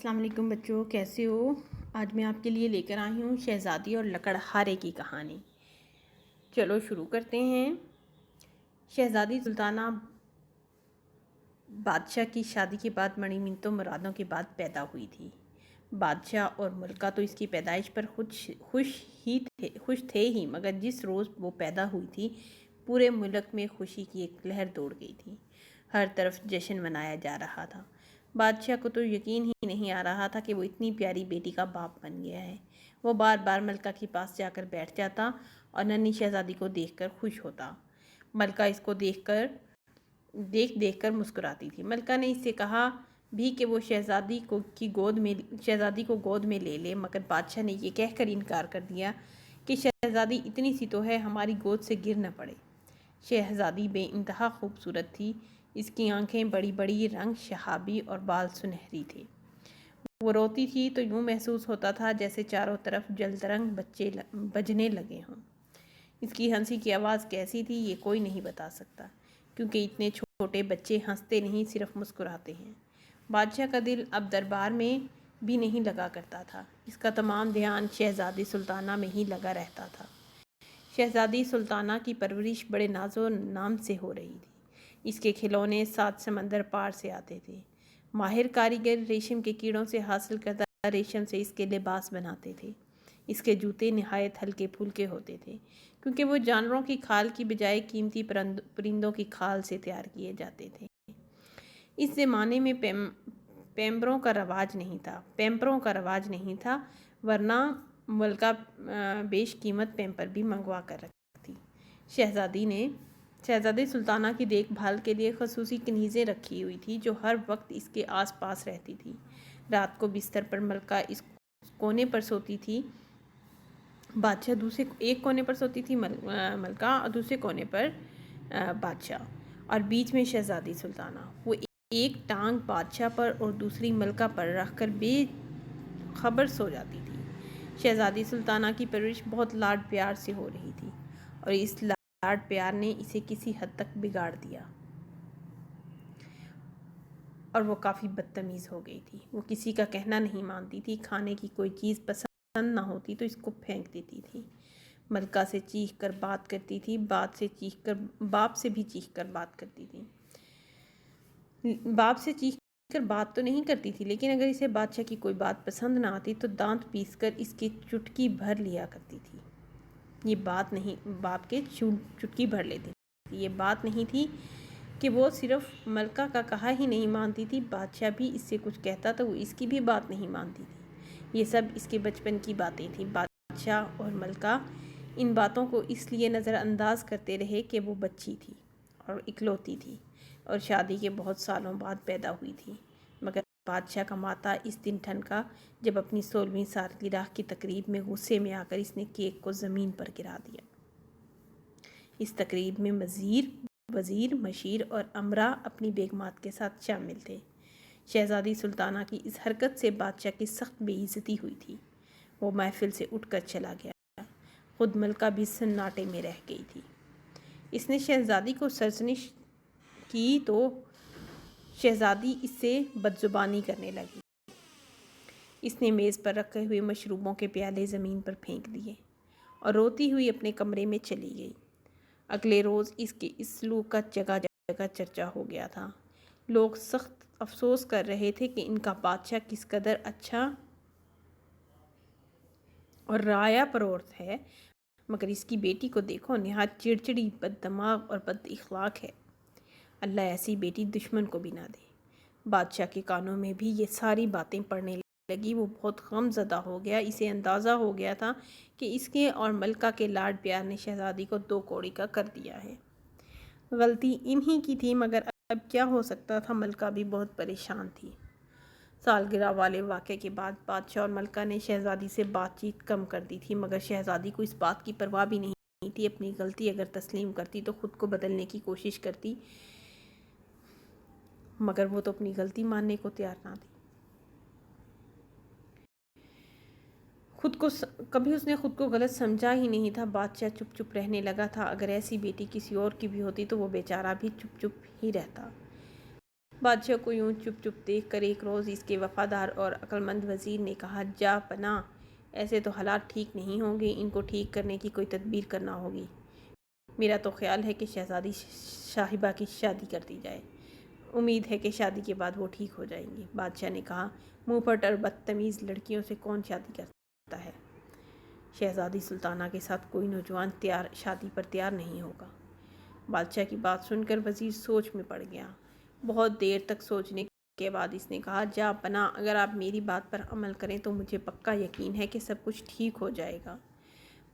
السلام علیکم بچوں، کیسے ہو؟ آج میں آپ کے لیے لے کر آئی ہوں شہزادی اور لکڑہارے کی کہانی۔ چلو شروع کرتے ہیں۔ شہزادی سلطانہ بادشاہ کی شادی کے بعد بڑی منتوں مرادوں کے بعد پیدا ہوئی تھی۔ بادشاہ اور ملکہ تو اس کی پیدائش پر خوش تھے ہی، مگر جس روز وہ پیدا ہوئی تھی پورے ملک میں خوشی کی ایک لہر دوڑ گئی تھی۔ ہر طرف جشن منایا جا رہا تھا۔ بادشاہ کو تو یقین ہی نہیں آ رہا تھا کہ وہ اتنی پیاری بیٹی کا باپ بن گیا ہے۔ وہ بار بار ملکہ کے پاس جا کر بیٹھ جاتا اور ننھی شہزادی کو دیکھ کر خوش ہوتا۔ ملکہ اس کو دیکھ کر مسکراتی تھی۔ ملکہ نے اس سے کہا بھی کہ وہ شہزادی کو گود میں لے لے، مگر بادشاہ نے یہ کہہ کر انکار کر دیا کہ شہزادی اتنی سی تو ہے، ہماری گود سے گر نہ پڑے۔ شہزادی بے انتہا خوبصورت تھی۔ اس کی آنکھیں بڑی بڑی، رنگ شہابی اور بال سنہری تھے۔ وہ روتی تھی تو یوں محسوس ہوتا تھا جیسے چاروں طرف جل ترنگ بجنے لگے ہوں۔ اس کی ہنسی کی آواز کیسی تھی یہ کوئی نہیں بتا سکتا، کیونکہ اتنے چھوٹے بچے ہنستے نہیں، صرف مسکراتے ہیں۔ بادشاہ کا دل اب دربار میں بھی نہیں لگا کرتا تھا۔ اس کا تمام دھیان شہزادی سلطانہ میں ہی لگا رہتا تھا۔ شہزادی سلطانہ کی پرورش بڑے ناز و نام سے ہو رہی تھی۔ اس کے کھلونے 7 سمندر پار سے آتے تھے۔ ماہر کاریگر ریشم کے کیڑوں سے حاصل کردہ ریشم سے اس کے لباس بناتے تھے۔ اس کے جوتے نہایت ہلکے پھلکے ہوتے تھے، کیونکہ وہ جانوروں کی کھال کی بجائے قیمتی پرندوں کی کھال سے تیار کیے جاتے تھے۔ اس زمانے میں پیمپروں کا رواج نہیں تھا، ورنہ ملکہ بیش قیمت پیمپر بھی منگوا کر رکھتی۔ شہزادی سلطانہ کی دیکھ بھال کے لیے خصوصی کنیزیں رکھی ہوئی تھی جو ہر وقت اس کے آس پاس رہتی تھی۔ رات کو بستر پر ملکہ اس کونے پر سوتی تھی، ایک کونے پر سوتی تھی ملکہ اور دوسرے کونے پر بادشاہ، اور بیچ میں شہزادی سلطانہ۔ وہ ایک ٹانگ بادشاہ پر اور دوسری ملکہ پر رکھ کر بے خبر سو جاتی تھی۔ شہزادی سلطانہ کی پرورش بہت لاڈ پیار سے ہو رہی تھی، اور اس لاڈ پیار نے اسے کسی حد تک بگاڑ دیا، اور وہ کافی بدتمیز ہو گئی تھی۔ وہ کسی کا کہنا نہیں مانتی تھی۔ کھانے کی کوئی چیز پسند نہ ہوتی تو اس کو پھینک دیتی تھی۔ ملکہ سے چیخ کر بات کرتی تھی، باپ سے بھی چیخ کر بات کرتی تھی۔ باپ سے چیخ کر بات تو نہیں کرتی تھی، لیکن اگر اسے بادشاہ کی کوئی بات پسند نہ آتی تو دانت پیس کر اس کی چٹکی بھر لیا کرتی تھی۔ یہ بات نہیں، باپ کے چٹکی بھر لیتی تھی۔ یہ بات نہیں تھی کہ وہ صرف ملکہ کا کہا ہی نہیں مانتی تھی، بادشاہ بھی اس سے کچھ کہتا تو وہ اس کی بھی بات نہیں مانتی تھی۔ یہ سب اس کے بچپن کی باتیں تھیں۔ بادشاہ اور ملکہ ان باتوں کو اس لیے نظر انداز کرتے رہے کہ وہ بچی تھی اور اکلوتی تھی، اور شادی کے بہت سالوں بعد پیدا ہوئی تھی۔ مگر بادشاہ کا ماتھا اس دن ٹھنکا جب اپنی 16ویں سالگرہ کی تقریب میں غصے میں آ کر اس نے کیک کو زمین پر گرا دیا۔ اس تقریب میں وزیر، مشیر اور امراء اپنی بیگمات کے ساتھ شامل تھے۔ شہزادی سلطانہ کی اس حرکت سے بادشاہ کی سخت بے عزتی ہوئی تھی۔ وہ محفل سے اٹھ کر چلا گیا۔ خود ملکہ بھی سناٹے میں رہ گئی تھی۔ اس نے شہزادی کو سرزنش کی تو شہزادی اس سے بدزبانی کرنے لگی۔ اس نے میز پر رکھے ہوئے مشروبوں کے پیالے زمین پر پھینک دیے اور روتی ہوئی اپنے کمرے میں چلی گئی۔ اگلے روز اس کے اس سلوک کا جگہ جگہ چرچا ہو گیا تھا۔ لوگ سخت افسوس کر رہے تھے کہ ان کا بادشاہ کس قدر اچھا اور رعایا پرور ہے، مگر اس کی بیٹی کو دیکھو، نہایت چڑچڑی، بد دماغ اور بد اخلاق ہے۔ اللہ ایسی بیٹی دشمن کو بھی نہ دے۔ بادشاہ کے کانوں میں بھی یہ ساری باتیں پڑنے لگی۔ وہ بہت غم زدہ ہو گیا۔ اسے اندازہ ہو گیا تھا کہ اس کے اور ملکہ کے لاڈ پیار نے شہزادی کو 2 کوڑی کا کر دیا ہے۔ غلطی انہی کی تھی، مگر اب کیا ہو سکتا تھا؟ ملکہ بھی بہت پریشان تھی۔ سالگرہ والے واقعے کے بعد بادشاہ اور ملکہ نے شہزادی سے بات چیت کم کر دی تھی، مگر شہزادی کو اس بات کی پرواہ بھی نہیں تھی۔ اپنی غلطی اگر تسلیم کرتی تو خود کو بدلنے کی کوشش کرتی، مگر وہ تو اپنی غلطی ماننے کو تیار نہ تھی۔ کبھی اس نے خود کو غلط سمجھا ہی نہیں تھا۔ بادشاہ چپ چپ رہنے لگا تھا۔ اگر ایسی بیٹی کسی اور کی بھی ہوتی تو وہ بیچارہ بھی چپ چپ ہی رہتا۔ بادشاہ کو یوں چپ چپ دیکھ کر ایک روز اس کے وفادار اور عقلمند وزیر نے کہا، جا پناہ، ایسے تو حالات ٹھیک نہیں ہوں گے، ان کو ٹھیک کرنے کی کوئی تدبیر کرنا ہوگی۔ میرا تو خیال ہے کہ شہزادی صاحبہ کی شادی کر دی جائے، امید ہے کہ شادی کے بعد وہ ٹھیک ہو جائیں گی۔ بادشاہ نے کہا، منہ پھٹ اور بدتمیز لڑکیوں سے کون شادی کرتا ہے؟ شہزادی سلطانہ کے ساتھ کوئی نوجوان شادی پر تیار نہیں ہوگا۔ بادشاہ کی بات سن کر وزیر سوچ میں پڑ گیا۔ بہت دیر تک سوچنے کے بعد اس نے کہا، جا پناہ، اگر آپ میری بات پر عمل کریں تو مجھے پکا یقین ہے کہ سب کچھ ٹھیک ہو جائے گا۔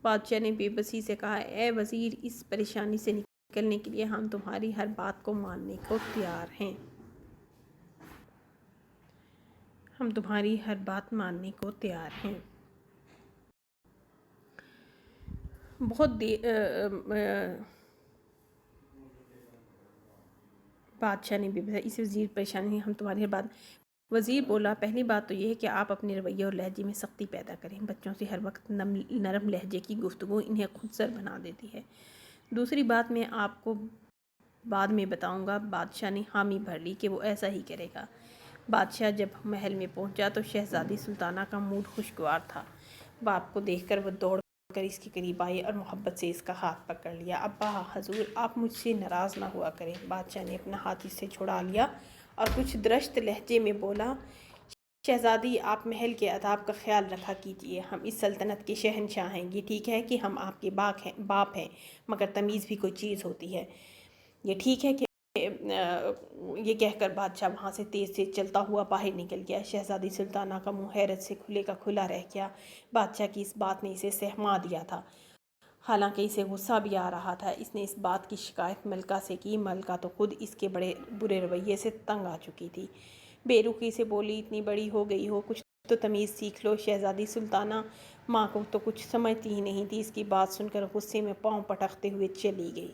بادشاہ نے بے بسی سے کہا، اے وزیر، اس پریشانی سے نکلنے کے لیے ہم تمہاری ہر بات کو ماننے کو تیار ہیں۔ ہم تمہاری ہر بات ماننے کو تیار ہیں۔ بہت بادشاہ نے اس وزیر پریشانی، ہم تمہاری ہر بات۔ وزیر بولا، پہلی بات تو یہ ہے کہ آپ اپنے رویے اور لہجے میں سختی پیدا کریں۔ بچوں سے ہر وقت نرم لہجے کی گفتگو انہیں خود سر بنا دیتی ہے۔ دوسری بات میں آپ کو بعد میں بتاؤں گا۔ بادشاہ نے حامی بھر لی کہ وہ ایسا ہی کرے گا۔ بادشاہ جب محل میں پہنچا تو شہزادی سلطانہ کا موڈ خوشگوار تھا۔ باپ کو دیکھ کر وہ دوڑ کر اس کے قریب آئی اور محبت سے اس کا ہاتھ پکڑ لیا۔ ابا حضور، آپ مجھ سے ناراض نہ ہوا کریں۔ بادشاہ نے اپنا ہاتھ اس سے چھڑا لیا اور کچھ درشت لہجے میں بولا، شہزادی، آپ محل کے آداب کا خیال رکھا کیجیے۔ ہم اس سلطنت کے شہنشاہ ہیں۔ یہ ٹھیک ہے کہ ہم آپ کے باپ ہیں، مگر تمیز بھی کوئی چیز ہوتی ہے۔ یہ ٹھیک ہے کہ یہ کہہ کر بادشاہ وہاں سے تیز سے چلتا ہوا باہر نکل گیا۔ شہزادی سلطانہ کا منہ حیرت سے کھلے کا کھلا رہ گیا۔ بادشاہ کی اس بات نے اسے سہما دیا تھا، حالانکہ اسے غصہ بھی آ رہا تھا۔ اس نے اس بات کی شکایت ملکہ سے کی۔ ملکہ تو خود اس کے بڑے برے رویے سے تنگ آ چکی تھی۔ بے رخی سے بولی، اتنی بڑی ہو گئی ہو، کچھ تو تمیز سیکھ لو۔ شہزادی سلطانہ ماں کو تو کچھ سمجھتی ہی نہیں تھی۔ اس کی بات سن کر غصے میں پاؤں پٹکتے ہوئے چلی گئی۔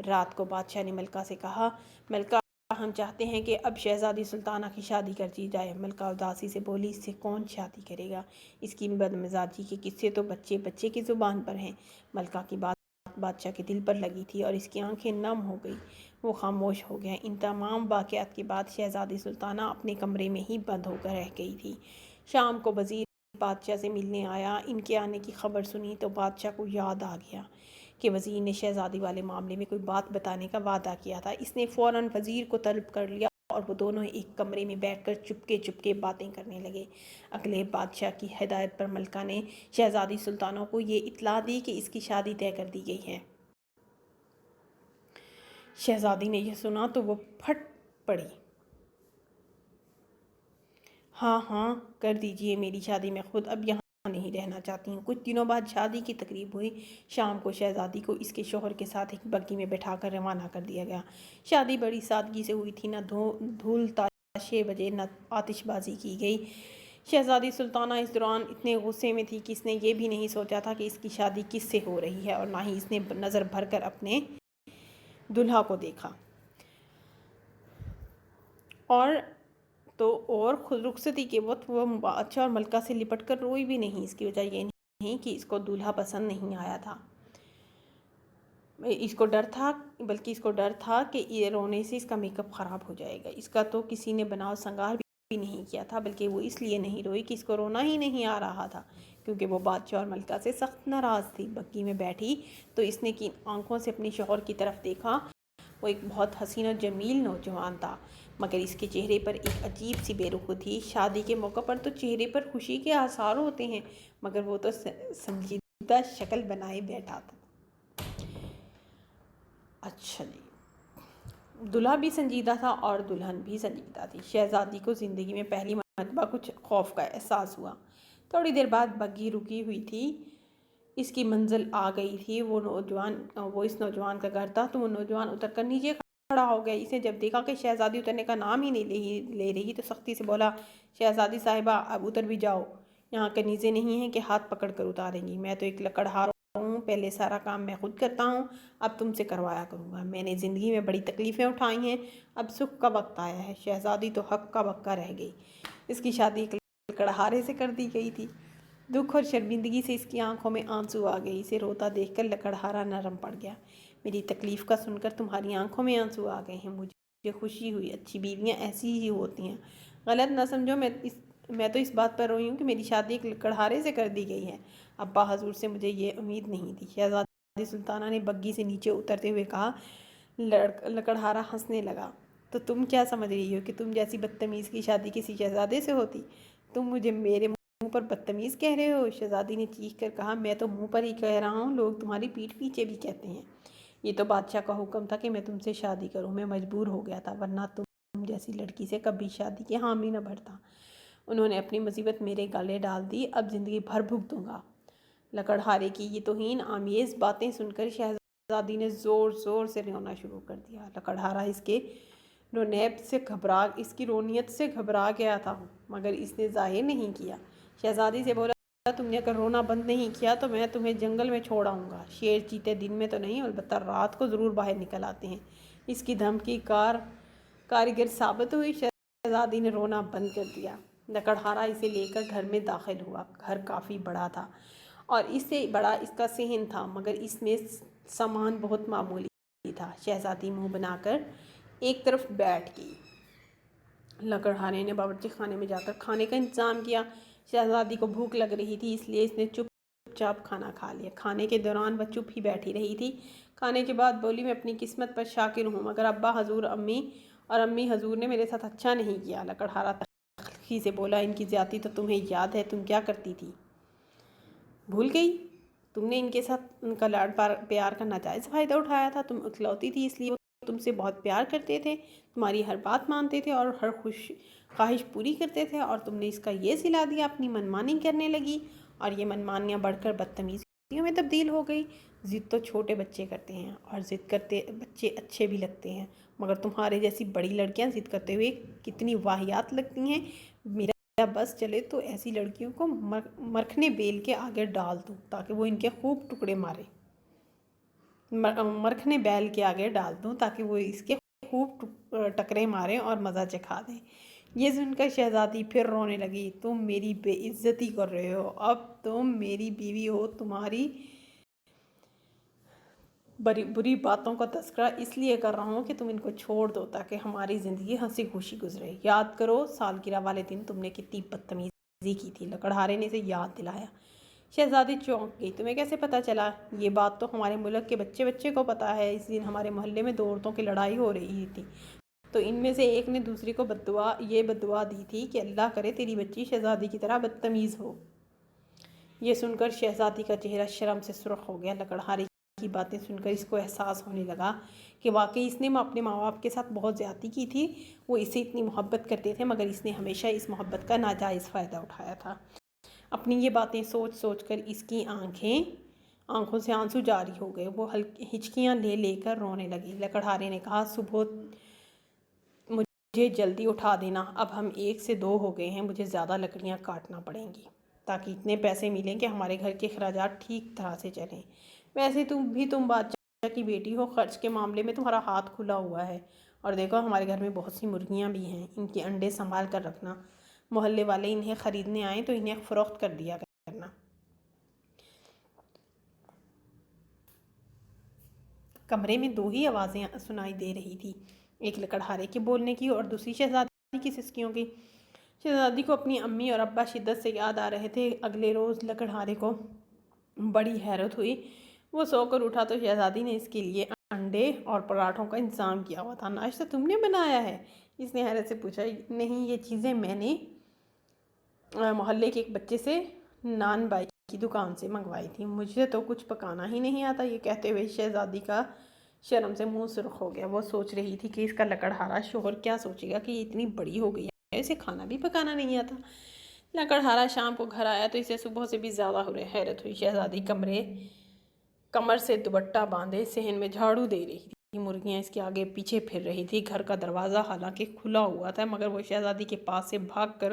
رات کو بادشاہ نے ملکہ سے کہا، ملکہ، ہم چاہتے ہیں کہ اب شہزادی سلطانہ کی شادی کر دی جائے۔ ملکہ اداسی سے بولی، اس سے کون شادی کرے گا؟ اس کی بدمزاجی کے قصے تو بچے بچے کی زبان پر ہیں۔ ملکہ کی بات بادشاہ کے دل پر لگی تھی اور اس کی آنکھیں نم ہو گئی۔ وہ خاموش ہو گیا۔ ان تمام واقعات کے بعد شہزادی سلطانہ اپنے کمرے میں ہی بند ہو کر رہ گئی تھی۔ شام کو وزیر بادشاہ سے ملنے آیا۔ ان کے آنے کی خبر سنی تو بادشاہ کو یاد آ گیا کہ وزیر نے شہزادی والے معاملے میں کوئی بات بتانے کا وعدہ کیا تھا۔ اس نے فوراً وزیر کو طلب کر لیا اور وہ دونوں ایک کمرے میں بیٹھ کر چپکے چپکے باتیں کرنے لگے۔ اگلے بادشاہ کی ہدایت پر ملکہ نے شہزادی سلطانہ کو یہ اطلاع دی کہ اس کی شادی طے کر دی گئی ہے۔ شہزادی نے یہ سنا تو وہ پھٹ پڑی۔ ہاں ہاں کر دیجئے میری شادی، میں خود اب یہاں نہیں رہنا چاہتی ہوں۔ کچھ دنوں بعد شادی کی تقریب ہوئی۔ شام کو شہزادی کو اس کے شوہر کے ساتھ ایک بگی میں بٹھا کر روانہ کر دیا گیا۔ شادی بڑی سادگی سے ہوئی تھی۔ نہ دھول تاشے بجے، نہ آتش بازی کی گئی۔ شہزادی سلطانہ اس دوران اتنے غصے میں تھی کہ اس نے یہ بھی نہیں سوچا تھا کہ اس کی شادی کس سے ہو رہی ہے، اور نہ ہی اس نے نظر بھر کر اپنے دلہا کو دیکھا۔ اور خود رخصتی کے وقت وہ بادشاہ اور ملکہ سے لپٹ کر روئی بھی نہیں۔ اس کی وجہ یہ نہیں کہ اس کو دولہا پسند نہیں آیا تھا، اس کو ڈر تھا، بلکہ اس کو ڈر تھا کہ یہ رونے سے اس کا میک اپ خراب ہو جائے گا۔ اس کا تو کسی نے بناؤ سنگار بھی نہیں کیا تھا، بلکہ وہ اس لیے نہیں روئی کہ اس کو رونا ہی نہیں آ رہا تھا، کیونکہ وہ بادشاہ اور ملکہ سے سخت ناراض تھی۔ بگی میں بیٹھی تو اس نے آنکھوں سے اپنے شوہر کی طرف دیکھا۔ وہ ایک بہت حسین و جمیل نوجوان تھا، مگر اس کے چہرے پر ایک عجیب سی بے رخی تھی۔ شادی کے موقع پر تو چہرے پر خوشی کے آثار ہوتے ہیں، مگر وہ تو سنجیدہ شکل بنائے بیٹھا تھا۔ اچھا جی، دلہا بھی سنجیدہ تھا اور دلہن بھی سنجیدہ تھی۔ شہزادی کو زندگی میں پہلی مرتبہ کچھ خوف کا احساس ہوا۔ تھوڑی دیر بعد بگی رکی ہوئی تھی، اس کی منزل آ گئی تھی۔ وہ اس نوجوان کا گھر تھا، تو وہ نوجوان اتر کر نیچے کھڑا ہو گیا۔ اسے جب دیکھا کہ شہزادی اترنے کا نام ہی نہیں لے رہی تو سختی سے بولا، شہزادی صاحبہ، اب اتر بھی جاؤ۔ یہاں کنیزیں نہیں ہیں کہ ہاتھ پکڑ کر اتاریں گی۔ میں تو ایک لکڑہار ہوں، پہلے سارا کام میں خود کرتا ہوں، اب تم سے کروایا کروں گا۔ میں نے زندگی میں بڑی تکلیفیں اٹھائی ہیں، اب سکھ کا وقت آیا ہے۔ شہزادی تو حق کا بکا رہ گئی۔ اس کی شادی ایک لکڑہارے سے کر دی گئی تھی۔ دکھ اور شرمندگی سے اس کی آنکھوں میں آنسو آ گئے۔ اسے روتا دیکھ کر لکڑہارا نرم پڑ گیا۔ میری تکلیف کا سن کر تمہاری آنکھوں میں آنسو آ گئے ہیں، مجھے خوشی ہوئی۔ اچھی بیویاں ایسی ہی ہوتی ہیں، غلط نہ سمجھو، میں تو اس بات پر روئی ہوں کہ میری شادی ایک لکڑہارے سے کر دی گئی ہے۔ ابا حضور سے مجھے یہ امید نہیں تھی۔ شہزادی سلطانہ نے بگی سے نیچے اترتے ہوئے کہا۔ لکڑہارا ہنسنے لگا۔ تو تم کیا سمجھ رہی ہو کہ تم جیسی بدتمیز کی شادی کسی شہزادے سے ہوتی؟ تم مجھے میرے منہ پر بدتمیز کہہ رہے ہو؟ شہزادی نے چیخ کر کہا۔ میں تو منہ پر ہی کہہ رہا ہوں، لوگ تمہاری پیٹھ پیچھے بھی کہتے ہیں۔ یہ تو بادشاہ کا حکم تھا کہ میں تم سے شادی کروں، میں مجبور ہو گیا تھا، ورنہ تم جیسی لڑکی سے کبھی شادی کے حامی نہ بھرتا۔ انہوں نے اپنی مصیبت میرے گلے ڈال دی، اب زندگی بھر بھگتوں گا۔ لکڑہارے کی یہ توہین آمیز باتیں سن کر شہزادی نے زور زور سے رونا شروع کر دیا۔ لکڑہارا اس کی رونیت سے گھبرا گیا تھا، مگر اس نے ظاہر نہیں کیا۔ شہزادی سے بولا، تم نے اگر رونا بند نہیں کیا تو میں تمہیں جنگل میں چھوڑ آؤں گا۔ شیر چیتے دن میں تو نہیں، البتہ رات کو ضرور باہر نکل آتے ہیں۔ اس کی دھمکی کارگر ثابت ہوئی۔ شہزادی نے رونا بند کر دیا۔ لکڑہارا اسے لے کر گھر میں داخل ہوا۔ گھر کافی بڑا تھا اور اس سے بڑا اس کا صحن تھا، مگر اس میں سامان بہت معمولی تھا۔ شہزادی منہ بنا کر ایک طرف بیٹھ گئی۔ لکڑہارے نے باورچی خانے میں جا کر کھانے کا انتظام کیا۔ شہزادی کو بھوک لگ رہی تھی، اس لیے اس نے چپ چاپ کھانا کھا لیا۔ کھانے کے دوران وہ چپ ہی بیٹھی رہی تھی۔ کھانے کے بعد بولی، میں اپنی قسمت پر شاکر ہوں، مگر ابا حضور اور امی حضور نے میرے ساتھ اچھا نہیں کیا۔ لکڑہارا تلخی سے بولا، ان کی زیادتی تو تمہیں یاد ہے، تم کیا کرتی تھی؟ بھول گئی؟ تم نے ان کے ساتھ ان کا لاڈ پیار کا ناجائز فائدہ اٹھایا تھا۔ تم اکلوتی تھی، اس لیے وہ تم سے بہت پیار کرتے تھے، تمہاری ہر بات مانتے تھے اور ہر خواہش پوری کرتے تھے، اور تم نے اس کا یہ صلہ دیا، اپنی منمانی کرنے لگی، اور یہ منمانیاں بڑھ کر بدتمیزیوں میں تبدیل ہو گئی۔ ضد تو چھوٹے بچے کرتے ہیں، اور ضد کرتے بچے اچھے بھی لگتے ہیں، مگر تمہارے جیسی بڑی لڑکیاں ضد کرتے ہوئے کتنی واہیات لگتی ہیں۔ میرا بس چلے تو ایسی لڑکیوں کو مرکھنے بیل کے آگے ڈال دوں تاکہ وہ ان کے خوب ٹکڑے مارے۔ مرکھنے بیل کے آگے ڈال دوں تاکہ وہ اس کے خوب ٹکرے ماریں اور مزہ چکھا دیں۔ یہ سن کر شہزادی پھر رونے لگی۔ تم میری بے عزتی کر رہے ہو، اب تم میری بیوی ہو، تمہاری بری باتوں کا تذکرہ اس لیے کر رہا ہوں کہ تم ان کو چھوڑ دو تاکہ ہماری زندگی ہنسی خوشی گزرے۔ یاد کرو سالگرہ والے دن تم نے کتنی بدتمیزی کی تھی۔ لکڑہارے نے اسے یاد دلایا۔ شہزادی چونک گئی۔ تمہیں کیسے پتہ چلا؟ یہ بات تو ہمارے ملک کے بچے کو پتہ ہے۔ اس دن ہمارے محلے میں 2 عورتوں کی لڑائی ہو رہی تھی، تو ان میں سے ایک نے دوسری کو بددعا دی تھی کہ اللہ کرے تیری بچی شہزادی کی طرح بدتمیز ہو۔ یہ سن کر شہزادی کا چہرہ شرم سے سرخ ہو گیا۔ لکڑہارے کی باتیں سن کر اس کو احساس ہونے لگا کہ واقعی اس نے اپنے ماں باپ کے ساتھ بہت زیادتی کی تھی۔ وہ اسے اتنی محبت کرتے تھے، مگر اس نے ہمیشہ اس محبت کا ناجائز فائدہ اٹھایا تھا۔ اپنی یہ باتیں سوچ سوچ کر اس کی آنکھوں سے آنسو جاری ہو گئے۔ وہ ہچکیاں لے کر رونے لگی۔ لکڑہارے نے کہا، صبح مجھے جلدی اٹھا دینا، اب ہم 1 سے 2 ہو گئے ہیں، مجھے زیادہ لکڑیاں کاٹنا پڑیں گی تاکہ اتنے پیسے ملیں کہ ہمارے گھر کے اخراجات ٹھیک طرح سے چلیں۔ ویسے تم بادشاہ کی بیٹی ہو، خرچ کے معاملے میں تمہارا ہاتھ کھلا ہوا ہے، اور دیکھو ہمارے گھر میں بہت سی مرغیاں بھی ہیں، ان کے انڈے سنبھال کر رکھنا، محلے والے انہیں خریدنے آئیں تو انہیں فروخت کر دیا کرنا۔ کمرے میں 2 ہی آوازیں سنائی دے رہی تھی، ایک لکڑہارے کے بولنے کی اور دوسری شہزادی کی سسکیوں کی۔ شہزادی کو اپنی امی اور ابا شدت سے یاد آ رہے تھے۔ اگلے روز لکڑہارے کو بڑی حیرت ہوئی۔ وہ سو کر اٹھا تو شہزادی نے اس کے لیے انڈے اور پراٹھوں کا انتظام کیا ہوا تھا۔ ناشتہ تم نے بنایا ہے؟ اس نے حیرت سے پوچھا۔ نہیں، یہ چیزیں میں نے محلے کے ایک بچے سے نان بائی کی دکان سے منگوائی تھی، مجھے تو کچھ پکانا ہی نہیں آتا۔ یہ کہتے ہوئے شہزادی کا شرم سے منہ سرخ ہو گیا۔ وہ سوچ رہی تھی کہ اس کا لکڑہارا شوہر کیا سوچے گا کہ یہ اتنی بڑی ہو گئی ہے، اسے کھانا بھی پکانا نہیں آتا۔ لکڑہارا شام کو گھر آیا تو اسے صبح سے بھی زیادہ حیرت ہوئی۔ شہزادی کمر سے دوپٹہ باندھے صحن میں جھاڑو دے رہی تھی، مرغیاں اس کے آگے پیچھے پھر رہی تھی۔ گھر کا دروازہ حالانکہ کھلا ہوا تھا، مگر وہ شہزادی کے پاس سے بھاگ کر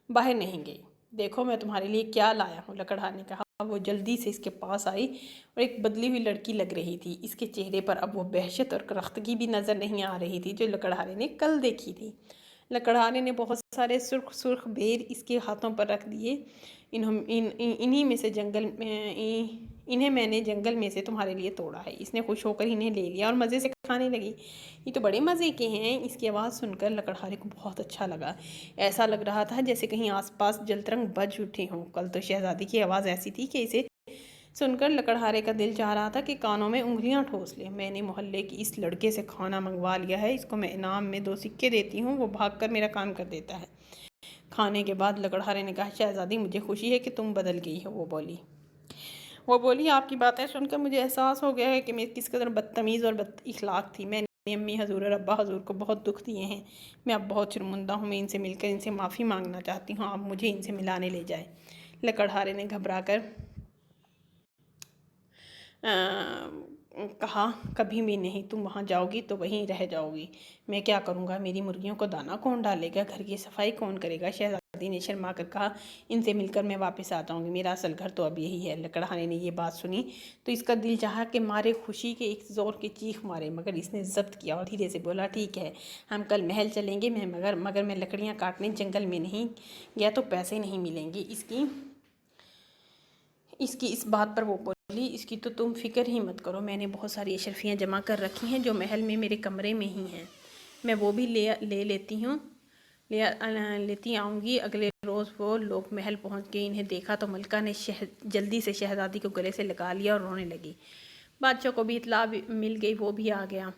باہر نہیں گئی۔ دیکھو میں تمہارے لیے کیا لایا ہوں، لکڑہارے نے کہا۔ وہ جلدی سے اس کے پاس آئی اور ایک بدلی ہوئی لڑکی لگ رہی تھی۔ اس کے چہرے پر اب وہ وحشت اور کرختگی بھی نظر نہیں آ رہی تھی جو لکڑہارے نے کل دیکھی تھی۔ لکڑہارے نے بہت سارے سرخ سرخ بیر اس کے ہاتھوں پر رکھ دیے۔ انہیں میں نے جنگل میں سے تمہارے لیے توڑا ہے۔ اس نے خوش ہو کر انہیں لے لیا اور مزے سے کھانے لگی۔ یہ تو بڑے مزے کے ہیں۔ اس کی آواز سن کر لکڑہارے کو بہت اچھا لگا۔ ایسا لگ رہا تھا جیسے کہیں آس پاس جلترنگ بج اٹھے ہوں۔ کل تو شہزادی کی آواز ایسی تھی کہ اسے سن کر لکڑہارے کا دل چاہ رہا تھا کہ کانوں میں انگلیاں ٹھوس لے۔ میں نے محلے کی اس لڑکے سے کھانا منگوا لیا ہے، اس کو میں انعام میں 2 سکے دیتی ہوں، وہ بھاگ کر میرا کام کر دیتا ہے۔ کھانے کے بعد لکڑہارے نے کہا، شہزادی مجھے خوشی ہے کہ تم بدل گئی ہو۔ وہ بولی آپ کی باتیں سن کر مجھے احساس ہو گیا ہے کہ میں کس قدر بدتمیز اور بد اخلاق تھی۔ میں نے امی حضور اور ابا حضور کو بہت دکھ دیے ہیں۔ میں اب بہت شرمندہ ہوں۔ میں ان سے مل کر ان سے معافی مانگنا چاہتی ہوں۔ آپ مجھے ان سے ملانے لے جائیں۔ لکڑہارے نے گھبرا کر کہا، کبھی بھی نہیں، تم وہاں جاؤ گی تو وہیں رہ جاؤ گی۔ میں کیا کروں گا؟ میری مرغیوں کو دانہ کون ڈالے گا؟ گھر کی صفائی کون کرے گا؟ شہزادی نے شرما کر کہا، ان سے مل کر میں واپس آ جاؤں گی، میرا اصل گھر تو اب یہی ہے۔ لکڑہارے نے یہ بات سنی تو اس کا دل چاہا کہ مارے خوشی کے ایک زور کی چیخ مارے، مگر اس نے ضبط کیا اور دھیرے سے بولا، ٹھیک ہے، ہم کل محل چلیں گے، مگر میں لکڑیاں کاٹنے جنگل میں نہیں گیا تو پیسے نہیں ملیں گے۔ اس کی اس بات پر وہ بولی، اس کی تو تم فکر ہی مت کرو، میں نے بہت ساری اشرفیاں جمع کر رکھی ہیں جو محل میں میرے کمرے میں ہی ہیں، میں وہ بھی لیتی آؤں گی۔ اگلے روز وہ لوگ محل پہنچ گئے۔ انہیں دیکھا تو ملکہ نے جلدی سے شہزادی کو گلے سے لگا لیا اور رونے لگی۔ بادشاہ کو بھی اطلاع مل گئی، وہ بھی آ گیا۔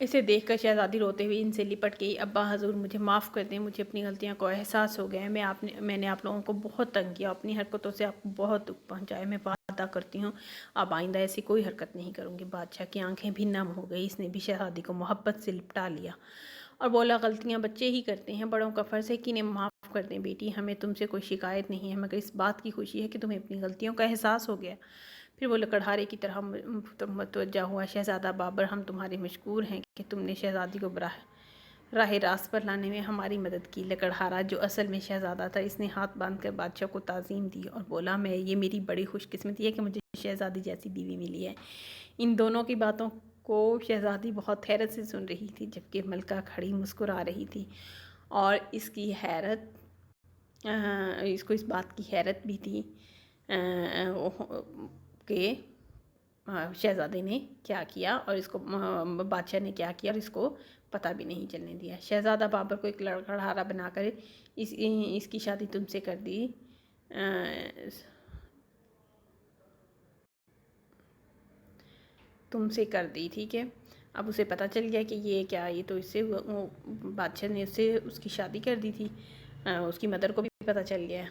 اسے دیکھ کر شہزادی روتے ہوئے ان سے لپٹ گئی، ابا حضور مجھے معاف کر دیں، مجھے اپنی غلطیاں کو احساس ہو گیا ہے، میں نے آپ لوگوں کو بہت تنگ کیا، اپنی حرکتوں سے آپ کو بہت دکھ پہنچایا، میں وعدہ کرتی ہوں اب آئندہ ایسی کوئی حرکت نہیں کروں گی۔ بادشاہ کی آنکھیں بھی نم ہو گئی، اس نے بھی شہزادی کو محبت سے لپٹا لیا اور بولا، غلطیاں بچے ہی کرتے ہیں، بڑوں کا فرض ہے کہ انہیں معاف کر دیں۔ بیٹی ہمیں تم سے کوئی شکایت نہیں ہے، مگر اس بات کی خوشی ہے کہ تمہیں اپنی غلطیوں کا احساس ہو گیا۔ پھر وہ لکڑہارے کی طرح متوجہ ہوا، شہزادہ بابر ہم تمہارے مشکور ہیں کہ تم نے شہزادی کو راہ راست پر لانے میں ہماری مدد کی۔ لکڑہارا جو اصل میں شہزادہ تھا، اس نے ہاتھ باندھ کر بادشاہ کو تعظیم دی اور بولا، یہ میری بڑی خوش قسمتی ہے کہ مجھے شہزادی جیسی بیوی ملی ہے۔ ان دونوں کی باتوں کو شہزادی بہت حیرت سے سن رہی تھی، جبکہ ملکہ کھڑی مسکرا رہی تھی اور اس کو اس بات کی حیرت بھی تھی کہ شہزادے نے کیا کیا اور اس کو بادشاہ نے کیا کیا اور اس کو پتہ بھی نہیں چلنے دیا۔ شہزادہ بابر کو ایک لکڑہارا بنا کر اس کی شادی تم سے کر دی، ٹھیک ہے۔ اب اسے پتہ چل گیا کہ یہ تو اس سے بادشاہ نے اس کی شادی کر دی تھی، اس کی مدر کو بھی پتہ چل گیا۔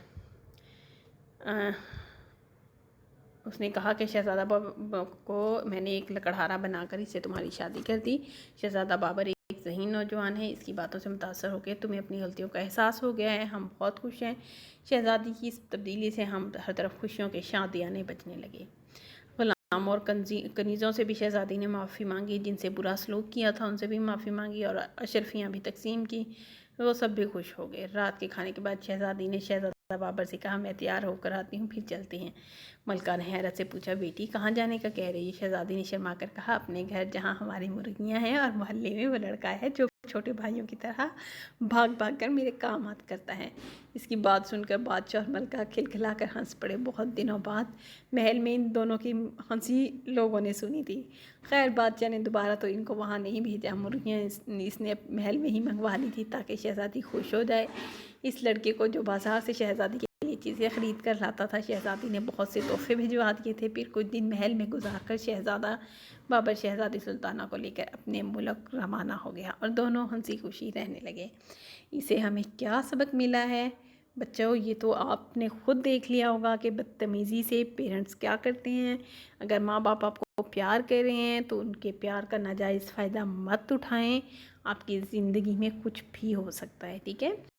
اس نے کہا کہ شہزادہ بابر کو میں نے ایک لکڑہارا بنا کر اس سے تمہاری شادی کر دی۔ شہزادہ بابر ایک ذہین نوجوان ہے، اس کی باتوں سے متاثر ہو کے تمہیں اپنی غلطیوں کا احساس ہو گیا ہے، ہم بہت خوش ہیں۔ شہزادی کی اس تبدیلی سے ہم ہر طرف خوشیوں کے شادیانے بجنے لگے۔ غلاموں اور کنیزوں سے بھی شہزادی نے معافی مانگی، جن سے برا سلوک کیا تھا ان سے بھی معافی مانگی اور اشرفیاں بھی تقسیم کی، وہ سب بھی خوش ہو گئے۔ رات کے کھانے کے بعد شہزادی نے شہزادہ بابر سے کہا، میں تیار ہو کر آتی ہوں، پھر چلتے ہیں۔ ملکہ نے حیرت سے پوچھا، بیٹی کہاں جانے کا کہہ رہی ہے؟ شہزادی نے شرما کر کہا، اپنے گھر، جہاں ہماری مرغیاں ہیں اور محلے میں وہ لڑکا ہے جو چھوٹے بھائیوں کی طرح بھاگ بھاگ کر میرے کامات کرتا ہے۔ اس کی بات سن کر بادشاہ اور ملکہ کھلکھلا کر ہنس پڑے۔ بہت دنوں بعد محل میں ان دونوں کی ہنسی لوگوں نے سنی تھی۔ خیر بادشاہ نے دوبارہ تو ان کو وہاں نہیں بھیجا، مرغیاں اس نے محل میں ہی منگوا لی تھی تاکہ شہزادی خوش ہو جائے۔ اس لڑکے کو جو بازار سے شہزادی کے لیے چیزیں خرید کر لاتا تھا، شہزادی نے بہت سے تحفے بھجوا دیے تھے۔ پھر کچھ دن محل میں گزار کر شہزادہ بابر شہزادی سلطانہ کو لے کر اپنے ملک روانہ ہو گیا اور دونوں ہنسی خوشی رہنے لگے۔ اسے ہمیں کیا سبق ملا ہے بچوں؟ یہ تو آپ نے خود دیکھ لیا ہوگا کہ بدتمیزی سے پیرنٹس کیا کرتے ہیں۔ اگر ماں باپ آپ کو پیار کر رہے ہیں تو ان کے پیار کا ناجائز فائدہ مت اٹھائیں، آپ کی زندگی میں کچھ بھی ہو سکتا ہے، ٹھیک ہے۔